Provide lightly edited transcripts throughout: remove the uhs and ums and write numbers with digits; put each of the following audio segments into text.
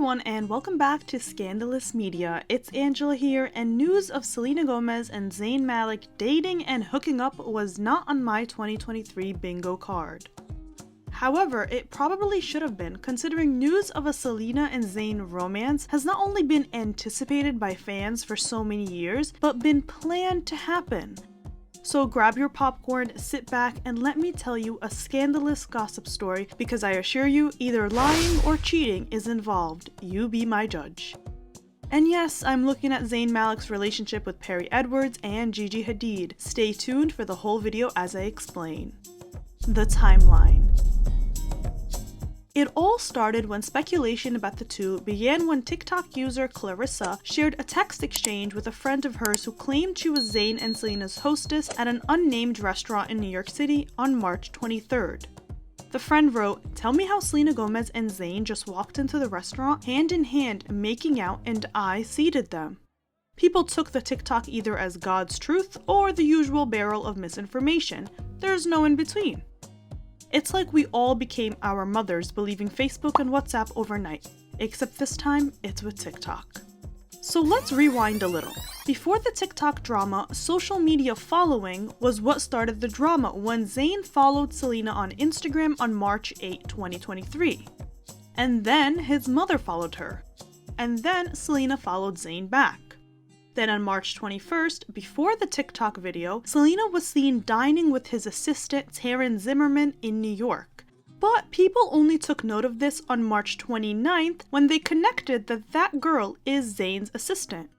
everyone and welcome back to Scandalous Media. It's Angela here, and news of Selena Gomez and Zayn Malik dating and hooking up was not on my 2023 bingo card. However, it probably should have been, considering news of a Selena and Zayn romance has not only been anticipated by fans for so many years, but been planned to happen. So grab your popcorn, sit back, and let me tell you a scandalous gossip story, because I assure you either lying or cheating is involved. You be my judge. And yes, I'm looking at Zayn Malik's relationship with Perrie Edwards and Gigi Hadid. Stay tuned for the whole video as I explain. The timeline. It all started when speculation about the two began when TikTok user Clarissa shared a text exchange with a friend of hers who claimed she was Zayn and Selena's hostess at an unnamed restaurant in New York City on March 23rd. The friend wrote, "Tell me how Selena Gomez and Zayn just walked into the restaurant hand in hand making out and I seated them." People took the TikTok either as God's truth or the usual barrel of misinformation. There's no in between. It's like we all became our mothers believing Facebook and WhatsApp overnight, except this time it's with TikTok. So let's rewind a little. Before the TikTok drama, social media following was what started the drama when Zayn followed Selena on Instagram on March 8, 2023. And then his mother followed her. And then Selena followed Zayn back. Then on March 21st, before the TikTok video, Selena was seen dining with his assistant Taryn Zimmerman in New York. But people only took note of this on March 29th when they connected that that girl is Zayn's assistant.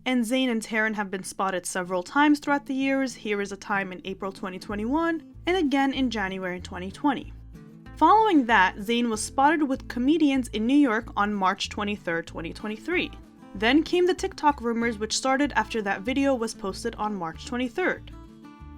And Zayn and Taryn have been spotted several times throughout the years. Here is a time in April 2021 and again in January 2020. Following that, Zayn was spotted with comedians in New York on March 23rd, 2023. Then came the TikTok rumors, which started after that video was posted on March 23rd.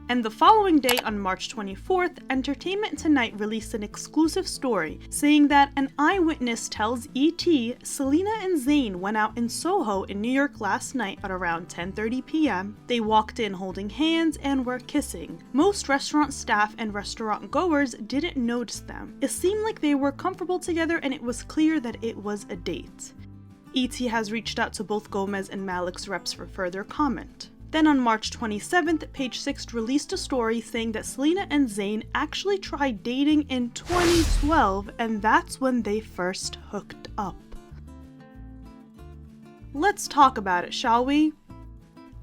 And the following day, on March 24th, Entertainment Tonight released an exclusive story saying that an eyewitness tells ET Selena and Zayn went out in Soho in New York last night at around 10:30 p.m. They walked in holding hands and were kissing. Most restaurant staff and restaurant goers didn't notice them. It seemed like they were comfortable together and it was clear that it was a date. ET has reached out to both Gomez and Malik's reps for further comment. Then on March 27th, Page Six released a story saying that Selena and Zayn actually tried dating in 2012, and that's when they first hooked up. Let's talk about it, shall we?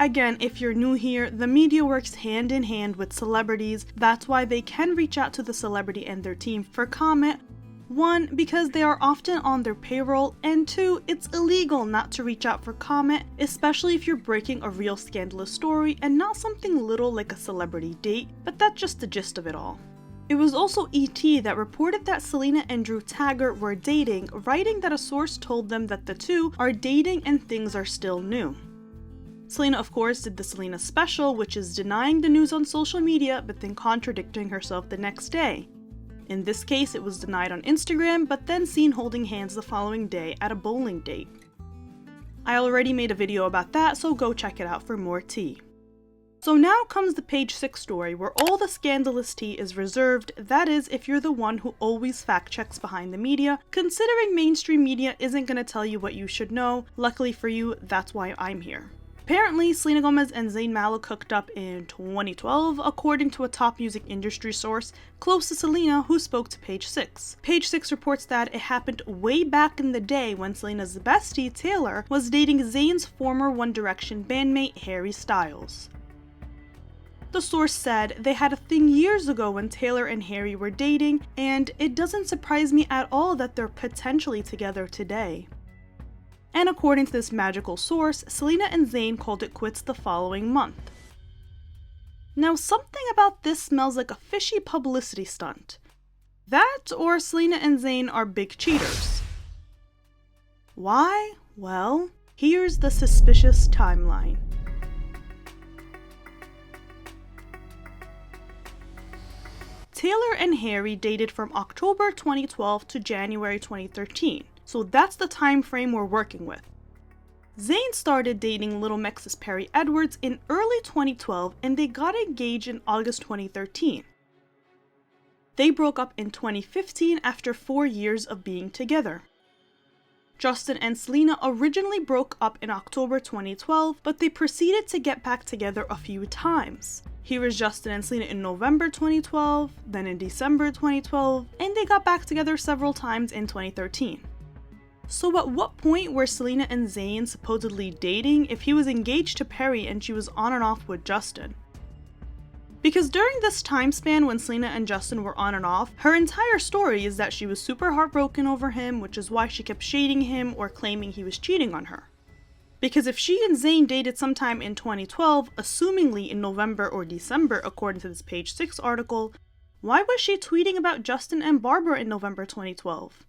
Again, if you're new here, the media works hand in hand with celebrities. That's why they can reach out to the celebrity and their team for comment. One, because they are often on their payroll, and two, it's illegal not to reach out for comment, especially if you're breaking a real scandalous story and not something little like a celebrity date, but that's just the gist of it all. It was also ET that reported that Selena and Drew Taggart were dating, writing that a source told them that the two are dating and things are still new. Selena, of course, did the Selena special, which is denying the news on social media but then contradicting herself the next day. In this case, it was denied on Instagram, but then seen holding hands the following day at a bowling date. I already made a video about that, so go check it out for more tea. So now comes the Page Six story, where all the scandalous tea is reserved, that is, if you're the one who always fact checks behind the media. Considering mainstream media isn't gonna tell you what you should know, luckily for you, that's why I'm here. Apparently, Selena Gomez and Zayn Malik hooked up in 2012, according to a top music industry source close to Selena who spoke to Page Six. Page Six reports that it happened way back in the day when Selena's bestie, Taylor, was dating Zayn's former One Direction bandmate, Harry Styles. The source said they had a thing years ago when Taylor and Harry were dating, and it doesn't surprise me at all that they're potentially together today. And according to this magical source, Selena and Zayn called it quits the following month. Now, something about this smells like a fishy publicity stunt. That, or Selena and Zayn are big cheaters. Why? Well, here's the suspicious timeline. Taylor and Harry dated from October 2012 to January 2013. So that's the time frame we're working with. Zayn started dating Little Mix's Perrie Edwards in early 2012 and they got engaged in August 2013. They broke up in 2015 after 4 years of being together. Justin and Selena originally broke up in October 2012, but they proceeded to get back together a few times. Here was Justin and Selena in November 2012, then in December 2012, and they got back together several times in 2013. So at what point were Selena and Zayn supposedly dating if he was engaged to Perrie and she was on and off with Justin? Because during this time span when Selena and Justin were on and off, her entire story is that she was super heartbroken over him, which is why she kept shading him or claiming he was cheating on her. Because if she and Zayn dated sometime in 2012, assumingly in November or December according to this Page 6 article, why was she tweeting about Justin and Barbara in November 2012?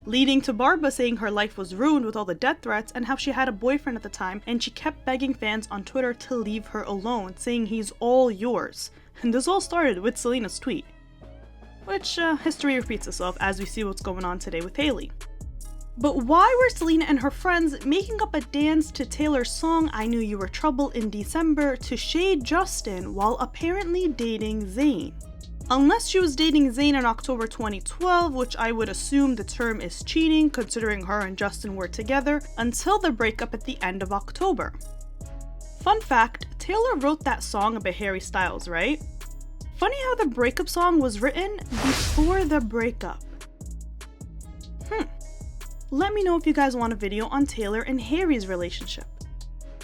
Leading to Barbara saying her life was ruined with all the death threats and how she had a boyfriend at the time and she kept begging fans on Twitter to leave her alone, saying he's all yours. And this all started with Selena's tweet. Which, history repeats itself as we see what's going on today with Hailey. But why were Selena and her friends making up a dance to Taylor's song I Knew You Were Trouble in December to shade Justin while apparently dating Zayn? Unless she was dating Zayn in October 2012, which I would assume the term is cheating considering her and Justin were together until the breakup at the end of October. Fun fact, Taylor wrote that song about Harry Styles, right? Funny how the breakup song was written before the breakup. Let me know if you guys want a video on Taylor and Harry's relationship.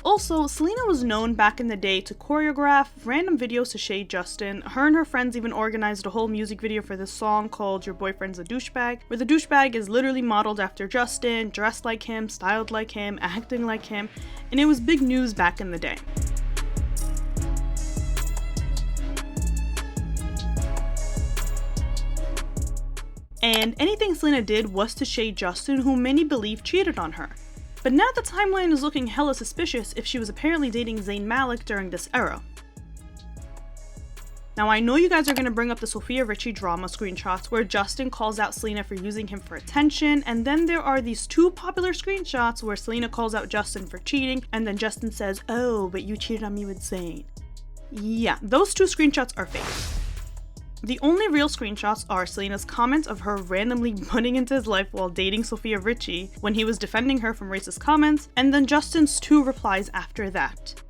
Also, Selena was known back in the day to choreograph random videos to shade Justin. Her and her friends even organized a whole music video for this song called Your Boyfriend's a Douchebag, where the douchebag is literally modeled after Justin, dressed like him, styled like him, acting like him, and it was big news back in the day. And anything Selena did was to shade Justin, who many believe cheated on her. But now the timeline is looking hella suspicious if she was apparently dating Zayn Malik during this era. Now I know you guys are going to bring up the Sofia Richie drama screenshots where Justin calls out Selena for using him for attention, and then there are these two popular screenshots where Selena calls out Justin for cheating and then Justin says, "Oh, but you cheated on me with Zayn." Yeah, those two screenshots are fake. The only real screenshots are Selena's comments of her randomly butting into his life while dating Sofia Richie when he was defending her from racist comments, and then Justin's two replies after that.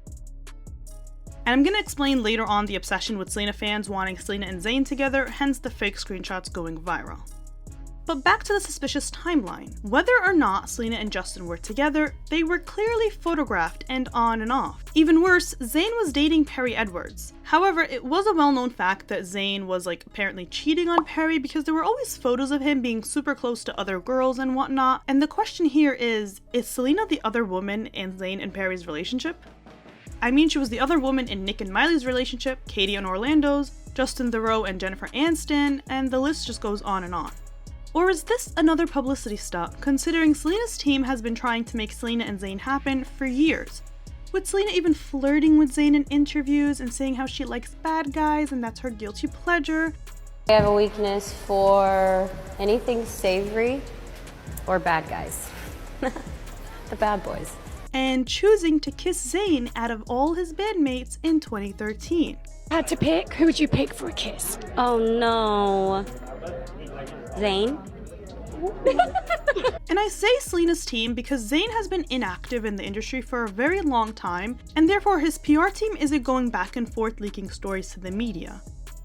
And I'm gonna explain later on the obsession with Selena fans wanting Selena and Zayn together, hence the fake screenshots going viral. But back to the suspicious timeline. Whether or not Selena and Justin were together, they were clearly photographed and on and off. Even worse, Zayn was dating Perrie Edwards. However, it was a well-known fact that Zayn was apparently cheating on Perrie because there were always photos of him being super close to other girls and whatnot. And the question here is Selena the other woman in Zayn and Perrie's relationship? I mean, she was the other woman in Nick and Miley's relationship, Katie and Orlando's, Justin Theroux and Jennifer Aniston, and the list just goes on and on. Or is this another publicity stunt, considering Selena's team has been trying to make Selena and Zayn happen for years? With Selena even flirting with Zayn in interviews and saying how she likes bad guys and that's her guilty pleasure. I have a weakness for anything savory or bad guys. The bad boys. And choosing to kiss Zayn out of all his bandmates in 2013. Had to pick? Who would you pick for a kiss? Oh no. Zayn? And I say Selena's team because Zayn has been inactive in the industry for a very long time, and therefore his PR team isn't going back and forth leaking stories to the media.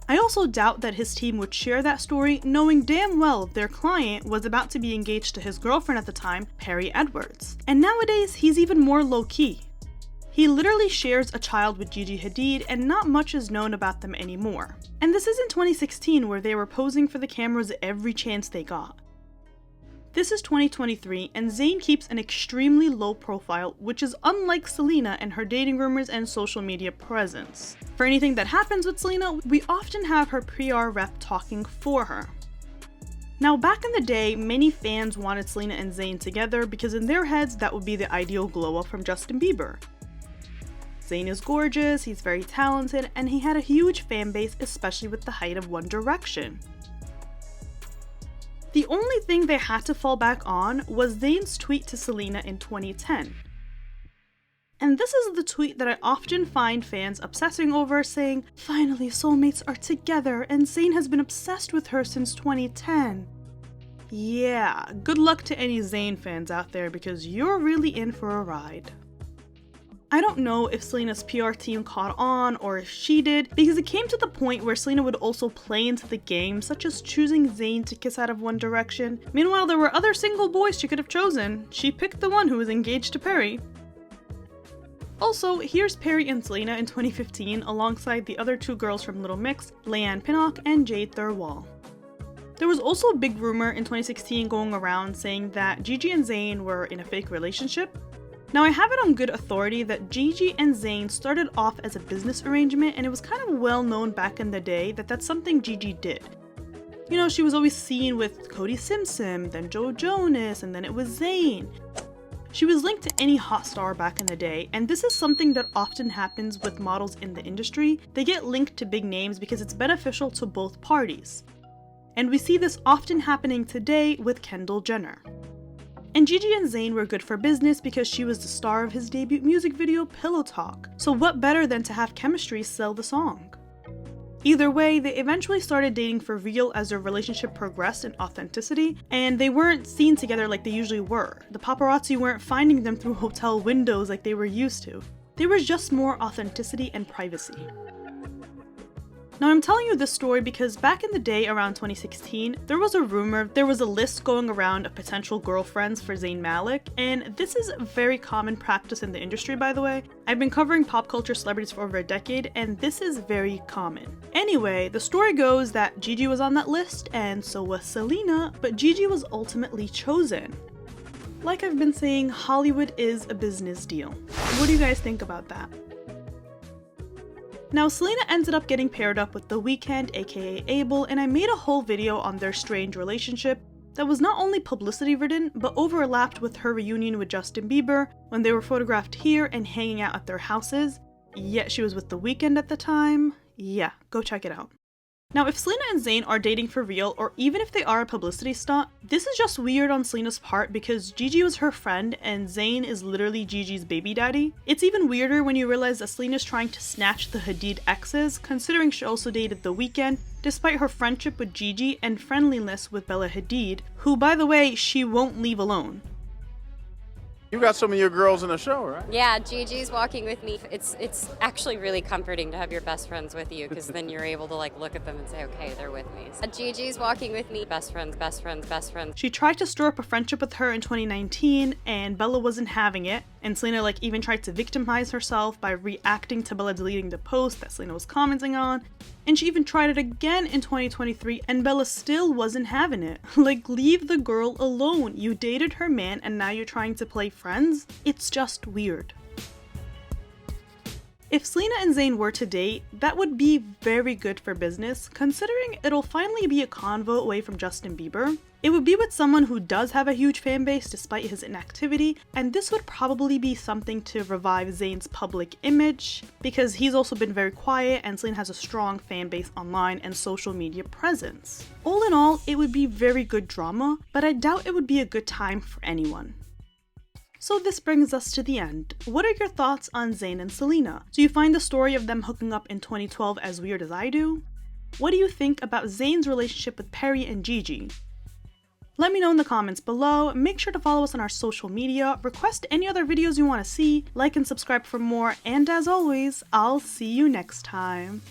I also doubt that his team would share that story, knowing damn well their client was about to be engaged to his girlfriend at the time, Perrie Edwards. And nowadays, he's even more low-key. He literally shares a child with Gigi Hadid, and not much is known about them anymore. And this is in 2016, where they were posing for the cameras every chance they got. This is 2023, and Zayn keeps an extremely low profile, which is unlike Selena and her dating rumors and social media presence. For anything that happens with Selena, we often have her PR rep talking for her. Now, back in the day, many fans wanted Selena and Zayn together because in their heads, that would be the ideal glow-up from Justin Bieber. Zayn is gorgeous, he's very talented, and he had a huge fan base, especially with the height of One Direction. The only thing they had to fall back on was Zayn's tweet to Selena in 2010. And this is the tweet that I often find fans obsessing over, saying, "Finally, soulmates are together, and Zayn has been obsessed with her since 2010. Yeah, good luck to any Zayn fans out there because you're really in for a ride. I don't know if Selena's PR team caught on or if she did, because it came to the point where Selena would also play into the game, such as choosing Zayn to kiss out of One Direction. Meanwhile, there were other single boys she could have chosen. She picked the one who was engaged to Perrie. Also, here's Perrie and Selena in 2015 alongside the other two girls from Little Mix, Leanne Pinnock and Jade Thirlwall. There was also a big rumor in 2016 going around saying that Gigi and Zayn were in a fake relationship. Now I have it on good authority that Gigi and Zayn started off as a business arrangement, and it was kind of well known back in the day that that's something Gigi did. You know, she was always seen with Cody Simpson, then Joe Jonas, and then it was Zayn. She was linked to any hot star back in the day, and this is something that often happens with models in the industry. They get linked to big names because it's beneficial to both parties. And we see this often happening today with Kendall Jenner. And Gigi and Zayn were good for business because she was the star of his debut music video, Pillow Talk. So what better than to have chemistry sell the song? Either way, they eventually started dating for real as their relationship progressed in authenticity, and they weren't seen together like they usually were. The paparazzi weren't finding them through hotel windows like they were used to. There was just more authenticity and privacy. Now I'm telling you this story because back in the day around 2016, there was a rumor, there was a list going around of potential girlfriends for Zayn Malik, and this is a very common practice in the industry, by the way. I've been covering pop culture celebrities for over a decade, and this is very common. Anyway, the story goes that Gigi was on that list, and so was Selena, but Gigi was ultimately chosen. Like I've been saying, Hollywood is a business deal. What do you guys think about that? Now, Selena ended up getting paired up with The Weeknd, aka Abel, and I made a whole video on their strange relationship that was not only publicity ridden, but overlapped with her reunion with Justin Bieber when they were photographed here and hanging out at their houses. Yet she was with The Weeknd at the time. Yeah, go check it out. Now, if Selena and Zayn are dating for real, or even if they are a publicity stunt, this is just weird on Selena's part because Gigi was her friend and Zayn is literally Gigi's baby daddy. It's even weirder when you realize that Selena's trying to snatch the Hadid exes, considering she also dated The Weeknd, despite her friendship with Gigi and friendliness with Bella Hadid, who, by the way, she won't leave alone. You got some of your girls in the show, right? Yeah, Gigi's walking with me. It's actually really comforting to have your best friends with you because then you're able to like look at them and say, okay, they're with me. So Gigi's walking with me. Best friends, best friends, best friends. She tried to stir up a friendship with her in 2019 and Bella wasn't having it. And Selena like even tried to victimize herself by reacting to Bella deleting the post that Selena was commenting on. And she even tried it again in 2023 and Bella still wasn't having it. Like, leave the girl alone. You dated her man and now you're trying to play friends? It's just weird. If Selena and Zayn were to date, that would be very good for business, considering it'll finally be a convo away from Justin Bieber. It would be with someone who does have a huge fan base despite his inactivity, and this would probably be something to revive Zayn's public image, because he's also been very quiet and Selena has a strong fan base online and social media presence. All in all, it would be very good drama, but I doubt it would be a good time for anyone. So this brings us to the end. What are your thoughts on Zayn and Selena? Do you find the story of them hooking up in 2012 as weird as I do? What do you think about Zayn's relationship with Perrie and Gigi? Let me know in the comments below. Make sure to follow us on our social media, request any other videos you want to see, like and subscribe for more, and as always, I'll see you next time.